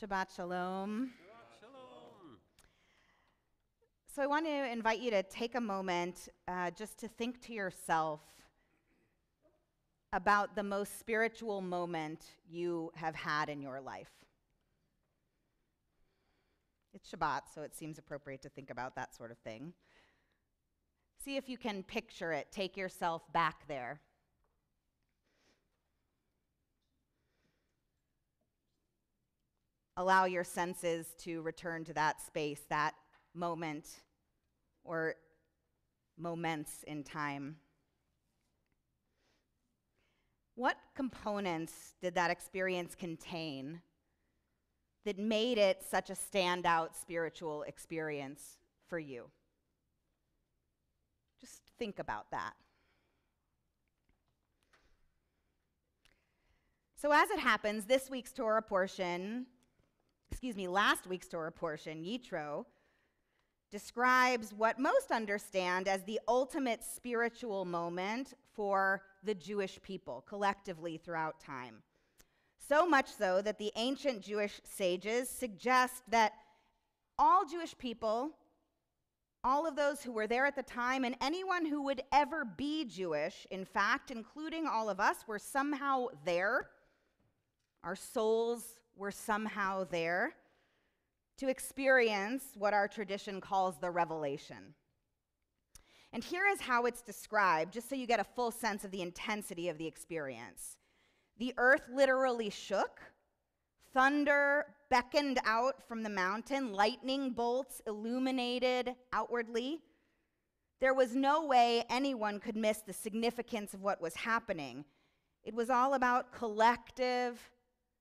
Shabbat shalom. Shabbat shalom. So I want to invite you to take a moment just to think to yourself about the most spiritual moment you have had in your life. It's Shabbat, so it seems appropriate to think about that sort of thing. See if you can picture it. Take yourself back there. Allow your senses to return to that space, that moment or moments in time. What components did that experience contain that made it such a standout spiritual experience for you? Just think about that. So as it happens, last week's Torah portion, Yitro, describes what most understand as the ultimate spiritual moment for the Jewish people collectively throughout time. So much so that the ancient Jewish sages suggest that all Jewish people, all of those who were there at the time, and anyone who would ever be Jewish, in fact, including all of us, were somehow there. Our souls were somehow there to experience what our tradition calls the revelation. And here is how it's described, just so you get a full sense of the intensity of the experience. The earth literally shook, thunder beckoned out from the mountain, lightning bolts illuminated outwardly. There was no way anyone could miss the significance of what was happening. It was all about collective,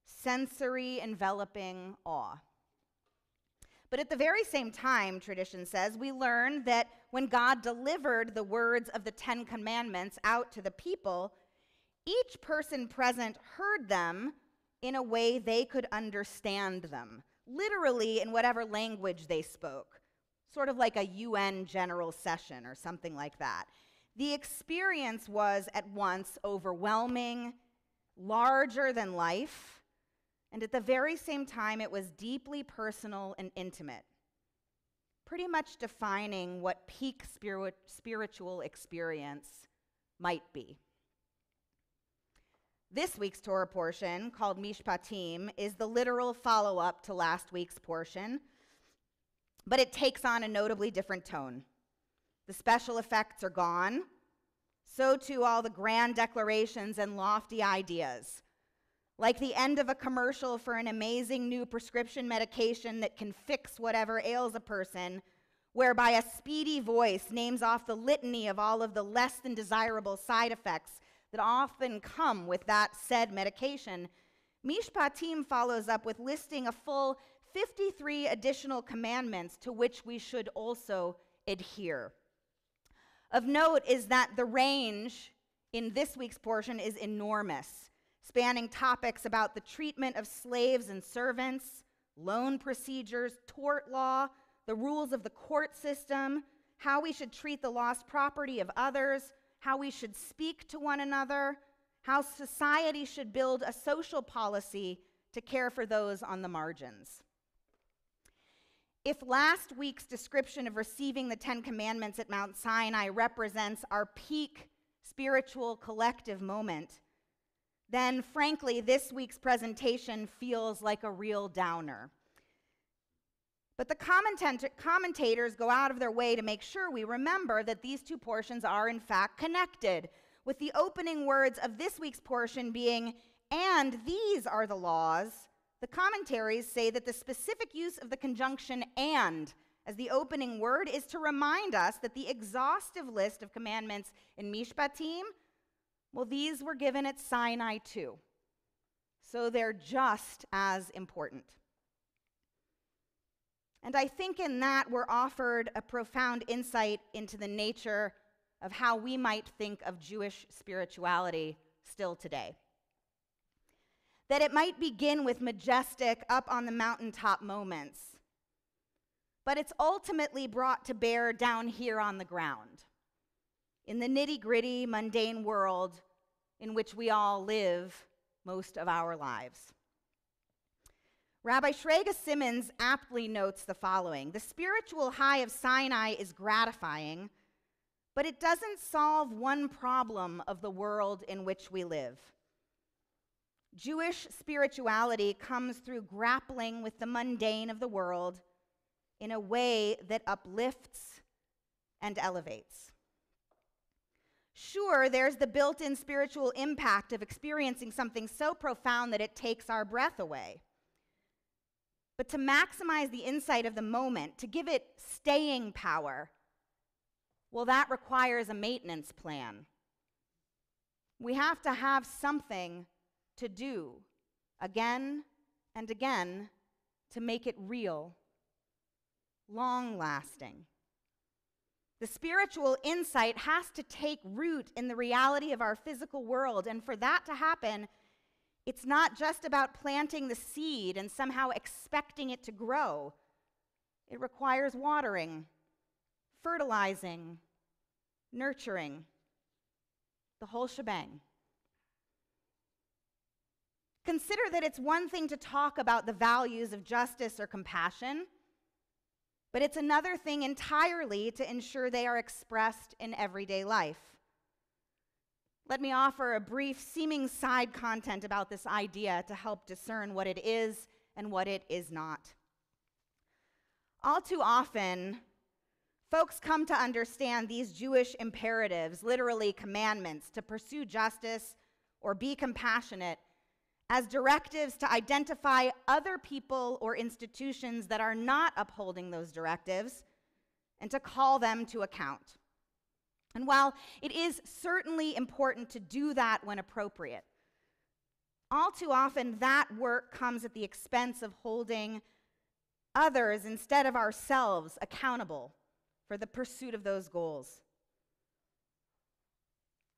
sensory enveloping awe. But at the very same time, tradition says, we learn that when God delivered the words of the Ten Commandments out to the people, each person present heard them in a way they could understand them, literally in whatever language they spoke, sort of like a UN general session or something like that. The experience was at once overwhelming, larger than life, and at the very same time, it was deeply personal and intimate, pretty much defining what peak spiritual experience might be. This week's Torah portion, called Mishpatim, is the literal follow-up to last week's portion, but it takes on a notably different tone. The special effects are gone, so too all the grand declarations and lofty ideas. Like the end of a commercial for an amazing new prescription medication that can fix whatever ails a person, whereby a speedy voice names off the litany of all of the less than desirable side effects that often come with that said medication, Mishpatim follows up with listing a full 53 additional commandments to which we should also adhere. Of note is that the range in this week's portion is enormous, spanning topics about the treatment of slaves and servants, loan procedures, tort law, the rules of the court system, how we should treat the lost property of others, how we should speak to one another, how society should build a social policy to care for those on the margins. If last week's description of receiving the Ten Commandments at Mount Sinai represents our peak spiritual collective moment, then frankly, this week's presentation feels like a real downer. But the commentators go out of their way to make sure we remember that these two portions are in fact connected, with the opening words of this week's portion being, "And these are the laws." The commentaries say that the specific use of the conjunction "and" as the opening word is to remind us that the exhaustive list of commandments in Mishpatim, well, these were given at Sinai too. So they're just as important. And I think in that we're offered a profound insight into the nature of how we might think of Jewish spirituality still today. That it might begin with majestic, up on the mountaintop moments, but it's ultimately brought to bear down here on the ground, in the nitty-gritty, mundane world in which we all live most of our lives. Rabbi Shrega Simmons aptly notes the following: the spiritual high of Sinai is gratifying, but it doesn't solve one problem of the world in which we live. Jewish spirituality comes through grappling with the mundane of the world in a way that uplifts and elevates. Sure, there's the built-in spiritual impact of experiencing something so profound that it takes our breath away. But to maximize the insight of the moment, to give it staying power, well, that requires a maintenance plan. We have to have something to do again and again to make it real, long-lasting. The spiritual insight has to take root in the reality of our physical world, and for that to happen, it's not just about planting the seed and somehow expecting it to grow. It requires watering, fertilizing, nurturing, the whole shebang. Consider that it's one thing to talk about the values of justice or compassion, but it's another thing entirely to ensure they are expressed in everyday life. Let me offer a brief, seeming side content about this idea to help discern what it is and what it is not. All too often, folks come to understand these Jewish imperatives, literally commandments, to pursue justice or be compassionate, as directives to identify other people or institutions that are not upholding those directives and to call them to account. And while it is certainly important to do that when appropriate, all too often that work comes at the expense of holding others instead of ourselves accountable for the pursuit of those goals.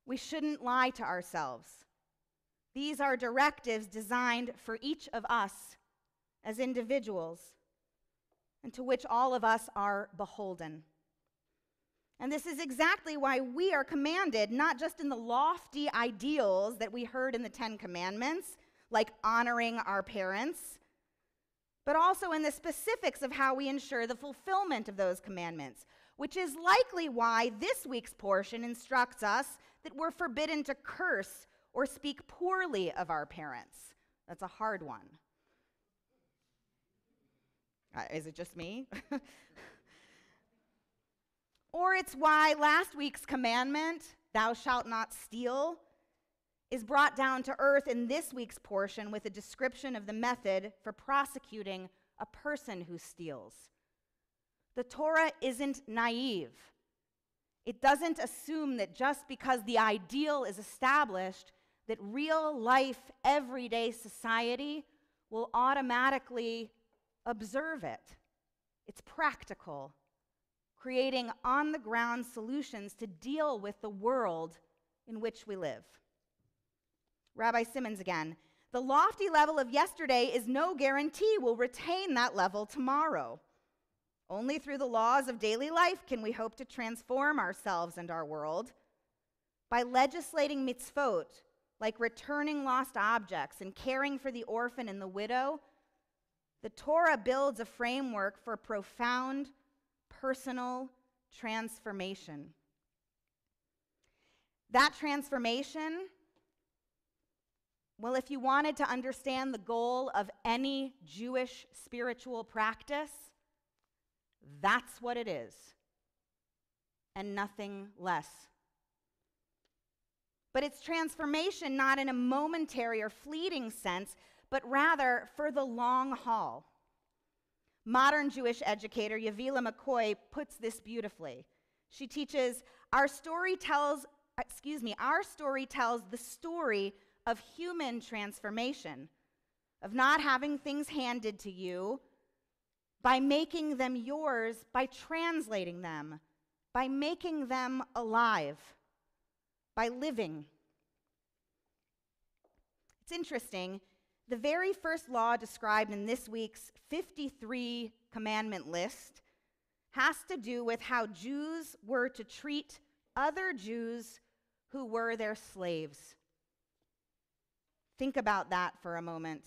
We shouldn't lie to ourselves. These are directives designed for each of us as individuals and to which all of us are beholden. And this is exactly why we are commanded, not just in the lofty ideals that we heard in the Ten Commandments, like honoring our parents, but also in the specifics of how we ensure the fulfillment of those commandments, which is likely why this week's portion instructs us that we're forbidden to curse or speak poorly of our parents. That's a hard one. Is it just me? Or it's why last week's commandment, thou shalt not steal, is brought down to earth in this week's portion with a description of the method for prosecuting a person who steals. The Torah isn't naive. It doesn't assume that just because the ideal is established, that real life, everyday society will automatically observe it. It's practical, creating on-the-ground solutions to deal with the world in which we live. Rabbi Simmons again, the lofty level of yesterday is no guarantee we'll retain that level tomorrow. Only through the laws of daily life can we hope to transform ourselves and our world. By legislating mitzvot, like returning lost objects and caring for the orphan and the widow, the Torah builds a framework for profound personal transformation. That transformation, well, if you wanted to understand the goal of any Jewish spiritual practice, that's what it is, and nothing less. But it's transformation not in a momentary or fleeting sense, but rather for the long haul. Modern Jewish educator Yavila McCoy puts this beautifully. She teaches, our story tells the story of human transformation, of not having things handed to you, by making them yours, by translating them, by making them alive, by living. It's interesting. The very first law described in this week's 53 commandment list has to do with how Jews were to treat other Jews who were their slaves. Think about that for a moment.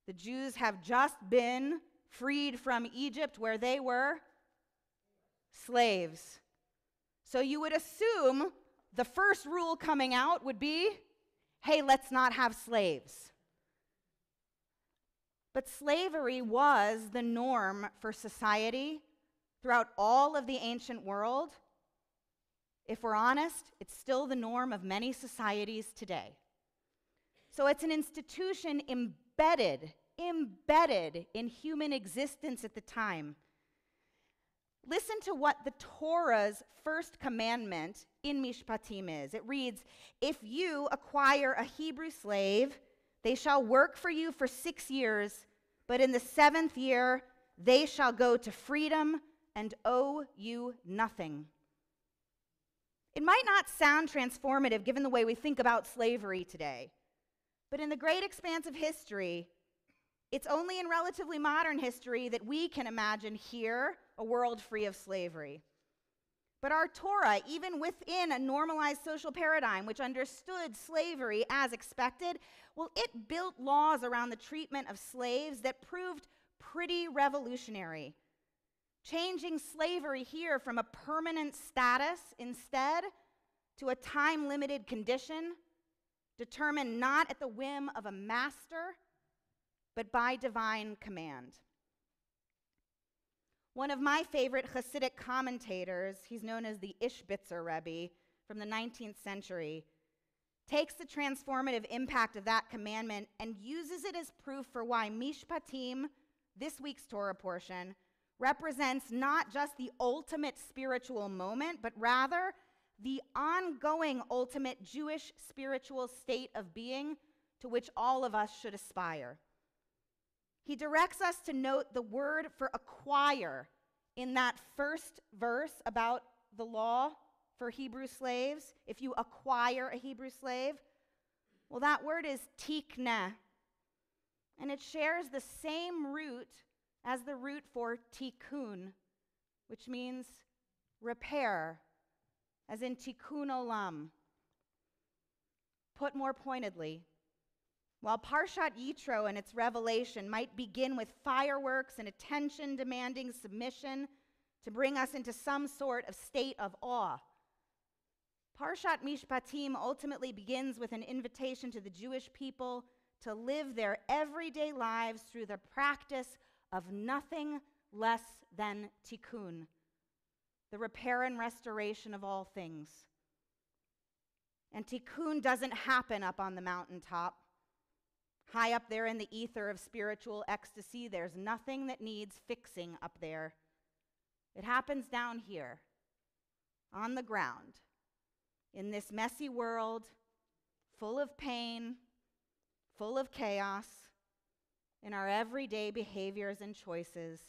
The Jews have just been freed from Egypt, where they were slaves. So you would assume the first rule coming out would be, hey, let's not have slaves. But slavery was the norm for society throughout all of the ancient world. If we're honest, it's still the norm of many societies today. So it's an institution embedded in human existence at the time. Listen to what the Torah's first commandment in Mishpatim is. It reads, if you acquire a Hebrew slave, they shall work for you for 6 years, but in the 7th year they shall go to freedom and owe you nothing. It might not sound transformative given the way we think about slavery today, but in the great expanse of history, it's only in relatively modern history that we can imagine here a world free of slavery. But our Torah, even within a normalized social paradigm which understood slavery as expected, well, it built laws around the treatment of slaves that proved pretty revolutionary, changing slavery here from a permanent status instead to a time-limited condition determined not at the whim of a master, but by divine command. One of my favorite Hasidic commentators, he's known as the Ishbitzer Rebbe from the 19th century, takes the transformative impact of that commandment and uses it as proof for why Mishpatim, this week's Torah portion, represents not just the ultimate spiritual moment, but rather the ongoing ultimate Jewish spiritual state of being to which all of us should aspire. He directs us to note the word for acquire in that first verse about the law for Hebrew slaves. If you acquire a Hebrew slave, well, that word is tikneh, and it shares the same root as the root for tikkun, which means repair, as in tikkun olam. Put more pointedly, while Parshat Yitro and its revelation might begin with fireworks and attention-demanding submission to bring us into some sort of state of awe, Parshat Mishpatim ultimately begins with an invitation to the Jewish people to live their everyday lives through the practice of nothing less than tikkun, the repair and restoration of all things. And tikkun doesn't happen up on the mountaintop. High up there in the ether of spiritual ecstasy, there's nothing that needs fixing up there. It happens down here, on the ground, in this messy world, full of pain, full of chaos, in our everyday behaviors and choices,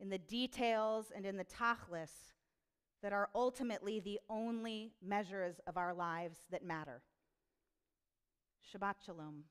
in the details and in the tachlis that are ultimately the only measures of our lives that matter. Shabbat Shalom.